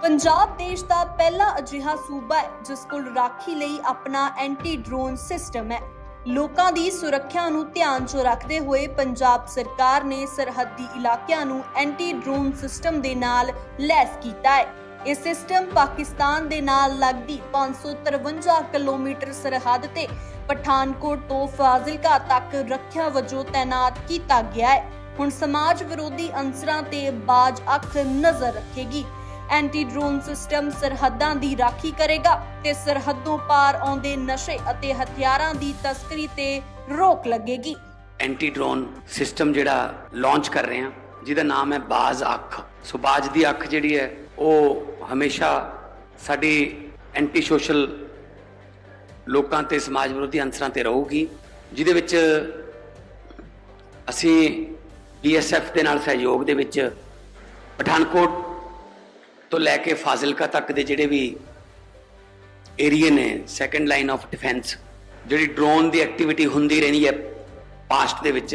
पंजाब देश का पहला अजिहा सूबा है जिस कोल राखी लई अपना एंटी ड्रोन सिस्टम है। लोकां दी सुरक्षा नूं ध्यान च रखदे होए पंजाब सरकार ने सरहदी इलाकिਆਂ नूं एंटी ड्रोन सिस्टम दे नाल लैस कीता है। यह सिस्टम पाकिस्तान दे नाल लगदी 553 किलोमीटर सरहद ते पठानकोट तो फाजिलका तक रखिया वजों तैनात किया गया है। हुण समाज विरोधी अंसरां ते बाज अख नजर रखेगी। एंटी ड्रोन सिस्टम सरहदां दी राखी करेगा ते सरहदों पार आउंदे नशे अते हथियारां दी तस्करी ते रोक लगेगी। एंटी ड्रोन सिस्टम जिहड़ा लॉन्च कर रहे हैं जिहदा नाम है बाज अख। सो बाज दी अख जिहड़ी है वो हमेशा साडी एंटी सोशल लोकां ते समाज विरोधी अंसरां ते रहूगी, जिहदे विच असीं BSF दे नाल सहयोग दे विच पठानकोट तो लैके फाजिलका तक दे जिहड़े भी एरिए ने सैकेंड लाइन ऑफ डिफेंस जिहड़ी ड्रोन दी एक्टिविटी हुंदी रही है पास्ट दे विच,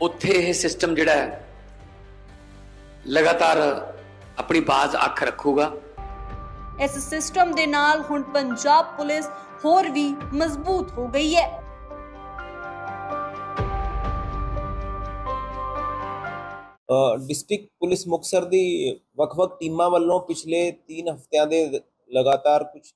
उत्थे यह सिस्टम जिहड़ा है लगातार अपनी बाज अख रखूगा। इस सिस्टम दे नाल हुण पंजाब पुलिस होर भी मजबूत हो गई है। डिस्ट्रिक्ट पुलिस मुक्तसर दी वख-वख टीमां वल्लों पिछले 3 हफ्तियां दे लगातार कुछ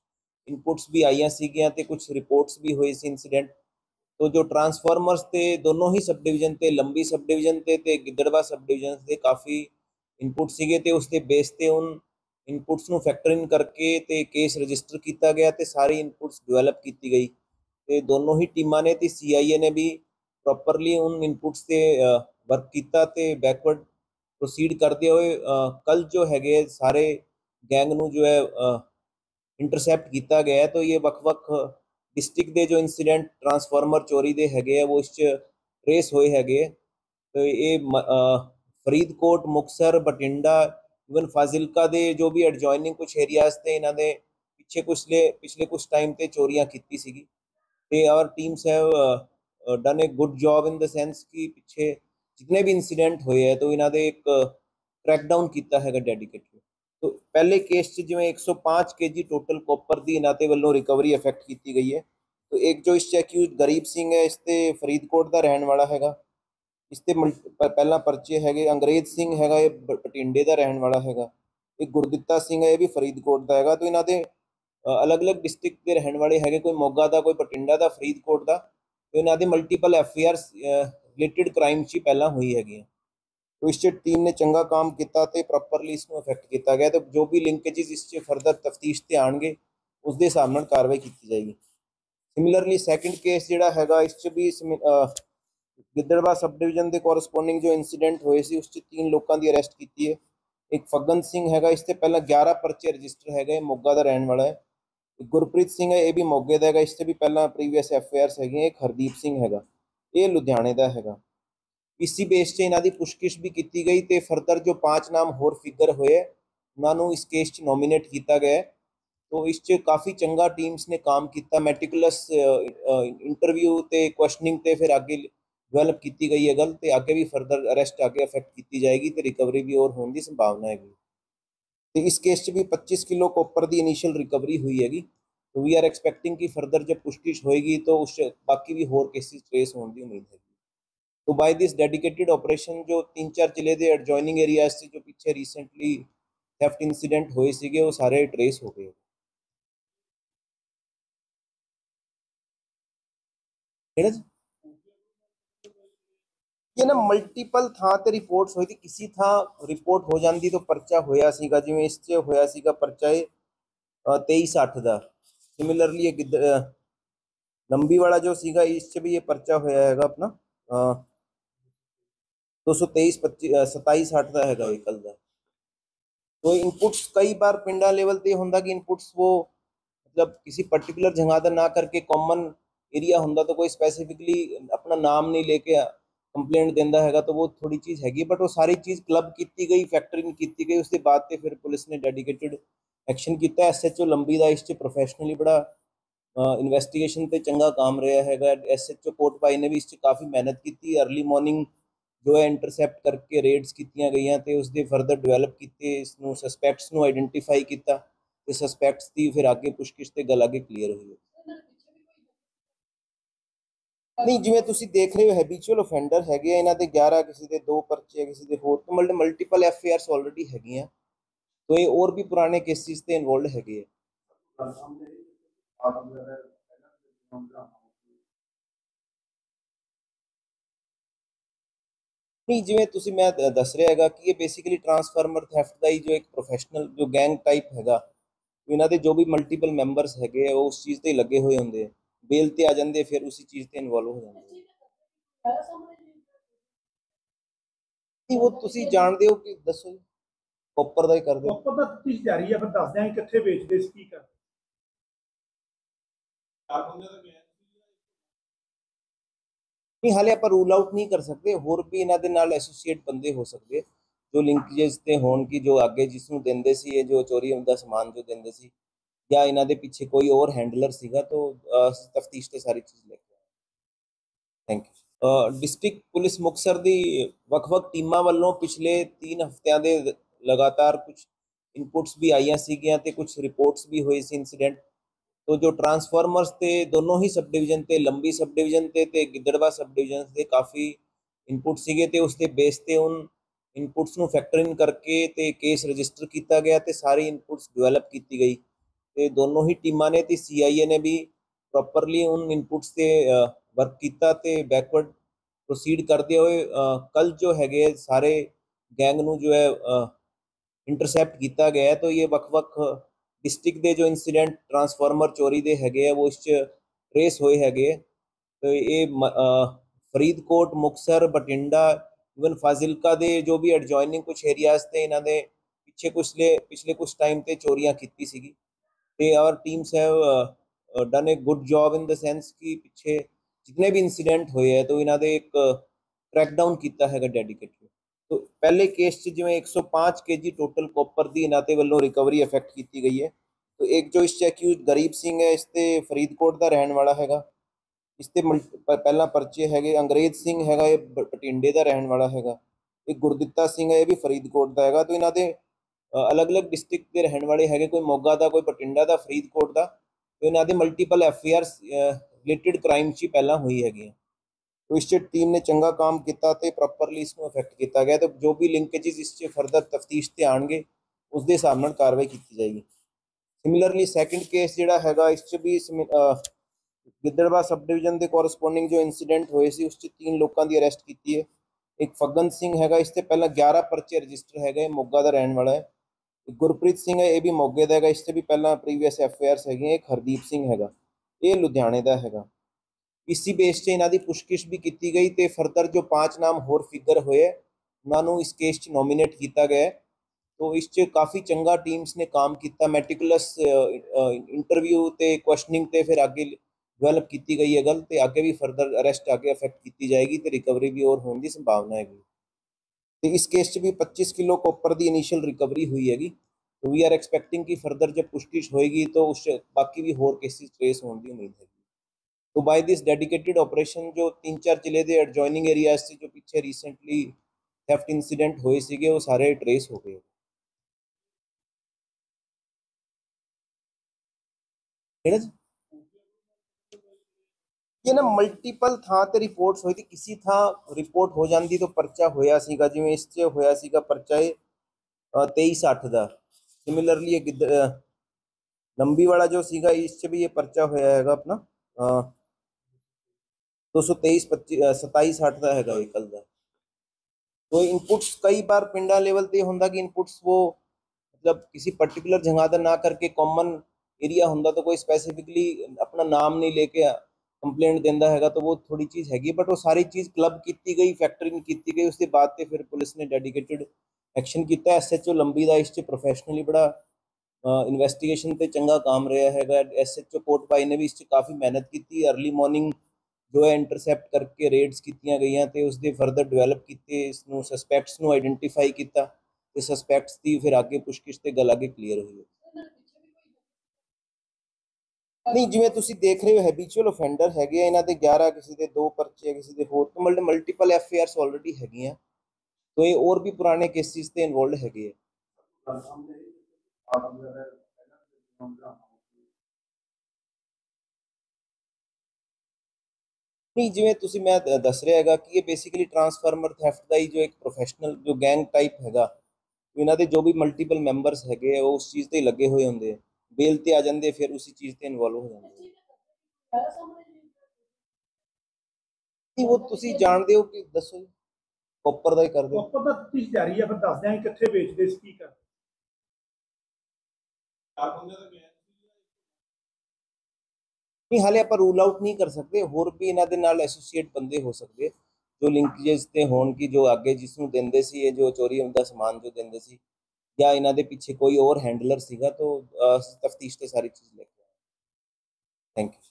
इनपुट्स भी आईयां सीगियां ते कुछ रिपोर्ट्स भी होई सी इंसीडेंट। तो जो ट्रांसफार्मर्स ते दोनों ही सब डिवीजन ते लंबी सब डिवीजन ते गिद्दड़वा सब डिवीजन से काफ़ी इनपुट सीगे ते उस दे बेस ते उन इनपुट्स नूं फैक्टर इन करके ते केस रजिस्टर किया गया ते सारी इनपुट्स डिवेलप की गई ते दोनों ही टीमां ने ते CIA ने भी प्रॉपरली उन इनपुट्स से वर्क किया ते बैकवर्ड प्रोसीड करते हुए कल जो है सारे गैंग नूं जो है इंटरसैप्ट किया गया है। तो ये वख-वख डिस्ट्रिक्ट के जो इंसीडेंट ट्रांसफार्मर चोरी के है वो इस ट्रेस होए है। तो ये फरीदकोट, मुक्तसर, बठिंडा, इवन फाजिलका दे जो भी एडजॉइनिंग कुछ एरियाज थे इन्हां दे पिछले कुछ टाइम ते चोरियां कीती सीगी ते our teams have done a good job in the sense कि पिछे जितने भी इंसीडेंट होए है तो इन्होंने एक ट्रैकडाउन किया है डेडिकेटेड। तो पहले केस जिमें 105 kg टोटल कॉपर की इन्होंने वालों रिकवरी इफेक्ट की गई है। तो एक जो इस एक्यूज गरीब सिंह है इसते फरीदकोट का रहने वाला है, इसते पहला परचे है। अंग्रेज सिंह है ये बठिंडे का रहने वाला है। एक गुरदिता सिंह है ये भी फरीदकोट का है। तो इन्होंने अलग अलग डिस्ट्रिक्ट के रहने वाले है, कोई मोगा का, कोई बठिंडा का, फरीदकोट का। तो इन्होंने मल्टीपल FIR रिलेटेड क्राइम ची पहला हुई है। तो इस टीम ने चंगा काम किया तो प्रॉपरली इसको इफेक्ट किया गया। तो जो भी लिंकेजेस इस फरदर तफ्तीश से आएंगे उसके हिसाब से कार्रवाई की जाएगी। सिमिलरली सैकेंड केस जोड़ा है इस भी गिद्दड़वा सब डिवीजन के कोरसपोंडिंग जो इंसीडेंट होए सी उस 3 लोगों की अरेस्ट की है। एक फगन सिंह है इससे पहला 11 परचे रजिस्टर है, मोगा का रहने वाला है। एक गुरप्रीत सिंह है ये भी मोगे का है, इससे भी पहला प्रीवियस FIRs है। एक हरदीप सिंह है ये लुधियाने का है। इसी बेस से इन्हों की पुछगिछ भी की गई तो फरदर जो 5 नाम होर फिगर हुए उन्होंने इस केस नॉमिनेट किया गया। तो इस काफ़ी चंगा टीम्स ने काम किया, मैटिकुलस इंटरव्यू तो क्वेश्चनिंग तो फिर आगे डिवेलप की गई है गल तो आगे भी फरदर अरेस्ट आगे इफेक्ट की जाएगी तो रिकवरी भी और होने की संभावना है। तो इस केस भी 25 किलो कॉपर की इनिशियल रिकवरी हुई हैगी। तो वी आर एक्सपैक्टिंग कि फरदर जब पुछगिछ होएगी तो उस बाकी भी होर केसेस ट्रेस होने की उम्मीद है। तो बाय दिस डेडिकेटेड ऑपरेशन जो 3-4 जिले के एडजॉइनिंग एरियाज से जो पीछे रिसेंटली थेफ्ट इंसीडेंट हुए सीगे वो सारे ट्रेस हो गए। ये ना मल्टीपल थां ते रिपोर्ट्स हुई थी, किसी थां रिपोर्ट हो जाती तो परचा होया सीगा, जिवें इस होया सीगा परचा 23-8 का। सिमिलरली ये लंबी वाला जो सीगा इस भी ये परचा होया है अपना 223-27-8 का है कल का। तो इनपुट्स कई बार पिंडा लेवल ते होंदा कि इनपुट्स वो मतलब किसी पर्टिकुलर जगह का ना करके कॉमन एरिया होंदा तो कोई स्पेसिफिकली अपना नाम नहीं लेके कंप्लेंट देंदा है तो वो थोड़ी चीज़ हैगी। बट वो सारी चीज़ क्लब की गई, फैक्टर इन की गई, उसके बाद तो फिर पुलिस ने डेडिकेटेड एक्शन किया। SHO लंबी का इस प्रोफैशनली बड़ा इन्वेस्टिगेशन पे चंगा काम रहा है। SHO कोट भाई ने भी इस काफ़ी मेहनत की। अर्ली मॉर्निंग ਜੋ ਹੈ ਇੰਟਰਸੈਪਟ ਕਰਕੇ ਰੇਡਸ ਕੀਤੀਆਂ ਗਈਆਂ ਤੇ ਉਸ ਦੇ ਫਰਦਰ ਡਿਵੈਲਪ ਕੀਤੇ, ਇਸ ਨੂੰ ਸਸਪੈਕਟਸ ਨੂੰ ਆਈਡੈਂਟੀਫਾਈ ਕੀਤਾ ਤੇ ਸਸਪੈਕਟਸ ਦੀ ਫਿਰ ਅੱਗੇ ਪੁੱਛਗਿੱਛ ਤੇ ਗੱਲ ਅੱਗੇ ਕਲੀਅਰ ਹੋਈ ਹੈ। ਨਹੀਂ, ਜਿਵੇਂ ਤੁਸੀਂ ਦੇਖ ਰਹੇ ਹੋ ਹੈਬਿਚੁਅਲ ਅਫੈਂਡਰ ਹੈਗੇ ਆ, ਇਹਨਾਂ ਦੇ 11, ਕਿਸੇ ਦੇ 2 ਪਰਚੇ, ਕਿਸੇ ਦੇ ਹੋਰ ਤੋਂ ਮਲਟੀਪਲ ਐਫਆਈਆਰਸ ਆਲਰੇਡੀ ਹੈਗੀਆਂ, तो ये और भी पुराने केसेस से इन्वॉल्व हैगे है। नहीं, जिवें तुसी मैं दस रहा हैगा कि ये बेसिकली ट्रांसफार्मर थैफ्ट का ही जो एक प्रोफेशनल जो गैंग टाइप हैगा, इन्हां दे जो भी मल्टीपल मैंबर्स हैगे वो उस चीज़ ते लगे हुए होंगे, बेल ते आ जांदे, फिर उसी चीज़ ते इन्वॉल्व हो जांदे। नहीं, वो तुसी जानदे हो कि दसो कॉपर दा ही कर दो। कॉपर दा तफ्तीश जारी है, फिर दस दें कित्थे बेचदे सी की कर नहीं, हाले आप रूल आउट नहीं कर सकते, होर भी इन्हां दे नाल एसोसीएट बंदे हो सकते जो लिंकेजेस ते होण की, जो आगे जिसनूं देंदे सी ये जो चोरी हुंदा समान जो देंदे सी, या इन्हां दे पीछे कोई और हैंडलर सीगा। तो तफ्तीश ते सारी चीज़ लेके thank you. District police Muktsar दी ਵੱਖ-ਵੱਖ ਟੀਮਾਂ ਵੱਲੋਂ पिछले 3 ਹਫ਼ਤਿਆਂ ਦੇ लगातार कुछ इनपुट्स भी आईयां सीगियां ते कुछ रिपोर्ट्स भी हुई सी इंसीडेंट। तो जो ट्रांसफार्मर्स ते दोनों ही सब डिवीजन ते, लंबी सब डिवीजन ते गिद्दड़वा सब डिवीजन ते काफ़ी इनपुट सीगे ते उसके बेस ते उन इनपुट्स ਨੂੰ फैक्टर इन करके ते केस रजिस्टर किया गया ते सारी इनपुट्स डिवेलप की गई ते दोनों ही टीमां ने ते CIA ने भी प्रॉपरली उन इनपुट्स से वर्क किया ते बैकवर्ड प्रोसीड करते हुए कल जो है सारे गैंग ਨੂੰ जो है इंटरसैप्ट किया गया है। तो ये ਵੱਖ-ਵੱਖ डिस्ट्रिक्ट के जो इंसीडेंट ट्रांसफार्मर चोरी के है वो इस ट्रेस होए है। तो ये फरीदकोट, मुक्तसर, बठिंडा, इवन फाजिलका के जो भी एडजॉइनिंग कुछ एरियाज थे, इन्हों ने पिछले कुछ टाइम ते चोरियां की सी। Our teams have done a good job in the sense कि पिछे जितने भी इंसीडेंट होए है तो इन्होंने एक ट्रैकडाउन किया है डेडिकेटेड। तो पहले केस जिमें 105 kg टोटल कॉपर की इन्हां ते वल्लों रिकवरी इफेक्ट की गई है। तो एक जो इस एक्यूज गरीब सिंह है, इसते फरीदकोट का रहने वाला है, इसते पहला परचे है। अंग्रेज सिंह है, ये बठिंडे का रहने वाला है। एक गुरदित्ता सिंह है, ये भी फरीदकोट का है। तो इन्हां दे अलग अलग डिस्ट्रिक्ट के रहने वाले है, कोई मोगा का, कोई बठिंडा का, फरीदकोट का। तो इन्हां दे मल्टीपल FIRs रिलेटेड क्राइम च पहला हुई है। तो इस टीम ने चंगा काम किया तो प्रॉपरली इसको इफेक्ट किया गया। तो जो भी लिंकेजेस इस फरदर तफ्तीश से आएंगे उसके हिसाब से कार्रवाई की जाएगी। सिमिलरली सैकेंड केस जोड़ा है इस भी गिद्दड़वा सब डिवीजन के कोरसपोंडिंग जो इंसीडेंट हुए सी, उस 3 लोगों की अरेस्ट की है। एक फगन सिंह है, इससे पहला 11 परचे रजिस्टर है, मोगा का रहने वाला है। एक गुरप्रीत सिंह है, ये भी मोगे का है, इससे भी पहला प्रीवियस FIRs है। एक हरदीप सिंह है, ये लुधियाने का है। इसी बेस से इन्हों की पुछगिछ भी की गई तो फरदर जो 5 नाम होर फिगर हुए उन्होंने इस केस नॉमिनेट किया गया। तो इस काफ़ी चंगा टीम्स ने काम किया, मैटिकुलस इंटरव्यू तो क्वेश्चनिंग तो फिर आगे डिवेलप की गई है गल, तो आगे भी फरदर अरेस्ट आगे इफेक्ट की जाएगी तो रिकवरी भी और होने की संभावना है। तो इस केस भी 25 किलो कॉपर की इनिशियल रिकवरी हुई हैगी। तो वी आर एक्सपैक्टिंग कि फरदर जब पुछगिछ होएगी तो उस बाकी भी होर केसेस ट्रेस होने की उम्मीद है। तो बाय दिस डेडिकेटेड ऑपरेशन जो 3-4 जिले के एडजॉइनिंग एरियाज से जो पीछे रिसेंटली थेफ्ट इंसीडेंट हुए सीगे वो सारे ट्रेस हो गए। ये ना मल्टीपल थां ते रिपोर्ट्स हुई थी, किसी थां रिपोर्ट हो जाती तो परचा होया सीगा, जिवें इस च होया सीगा परचा 23-8 का। सिमिलरली ये लंबी वाला जो सीगा इस च भी ये परचा होया है अपना 223 25 27-8 का है कल का। तो इनपुट्स कई बार पिंडा लेवल ते होंदा कि इनपुट्स वो मतलब किसी पर्टिकुलर जगह का ना करके कॉमन एरिया होंदा, तो कोई स्पेसिफिकली अपना नाम नहीं लेके कंप्लेंट देंदा हैगा, तो वो थोड़ी चीज़ हैगी। बट वो सारी चीज़ क्लब की गई, फैक्टरिंग की गई, उसके बाद तो फिर पुलिस ने डेडिकेटेड एक्शन किया। SHO लंबी का इस प्रोफैशनली बड़ा इन्वेस्टिगेशन पे चंगा काम रहा है। SHO कोट भाई ने भी इस काफ़ी मेहनत की, अर्ली मॉर्निंग जो है इंटरसैप्ट करके रेड्स की गई तो उसके फरदर डिवेलप किए, इसनों सस्पैक्ट्स को आइडेंटिफाई किया तो सस्पैक्ट्स की फिर आगे पुछगिछ ते गल आगे क्लीयर हुई है। ਨਹੀਂ, ਜਿਵੇਂ ਤੁਸੀਂ ਦੇਖ ਰਹੇ ਹੋ ਹੈਬਿਚੁਅਲ ਅਫੈਂਡਰ ਹੈਗੇ ਆ, ਇਹਨਾਂ ਦੇ 11, ਕਿਸੇ ਦੇ 2 ਪਰਚੇ, ਕਿਸੇ ਦੇ ਹੋਰ ਤੋਂ ਮਲਟੀਪਲ ਐਫਆਈਆਰਸ ਆਲਰੇਡੀ ਹੈਗੀਆਂ। तो ये और भी पुराने केसेस ते इन्वॉल्व हैगे है। नहीं, जिवें तुसी मैं दस रहा हैगा कि ये बेसिकली ट्रांसफार्मर थैफ्ट का ही जो एक प्रोफेशनल जो गैंग टाइप हैगा, इन्हां दे जो भी मल्टीपल मैंबर्स हैगे वो उस चीज़ ते लगे हुए होंगे, बेल ते आ जांदे, फिर उसी चीज़ ते इन्वॉल्व हो जांदे। नहीं, वो तुसी जानदे हो कि दसो प्रॉपर दा ही कर दो। ਪ੍ਰੋਪਰ ਦਾ ਤਫਤੀਸ਼ ਜਾਰੀ ਹੈ, ਫਿਰ ਦੱਸ ਦਿਆਂਗੇ ਕਿੱਥੇ ਵੇਚਦੇ ਸੀ, ਕੀ ਕਰਦੇ। नहीं, हाले आप रूल आउट नहीं कर सकते, होर भी इन्हां दे नाल एसोसीएट बंदे हो सकते जो लिंकेजेस ते होण की, जो आगे जिसनूं देंदे सी ये जो चोरी हुंदा समान जो देंदे सी, या इन्हां दे पीछे कोई और हैंडलर सीगा। तो तफ्तीश ते सारी चीज़ लेके। Thank you.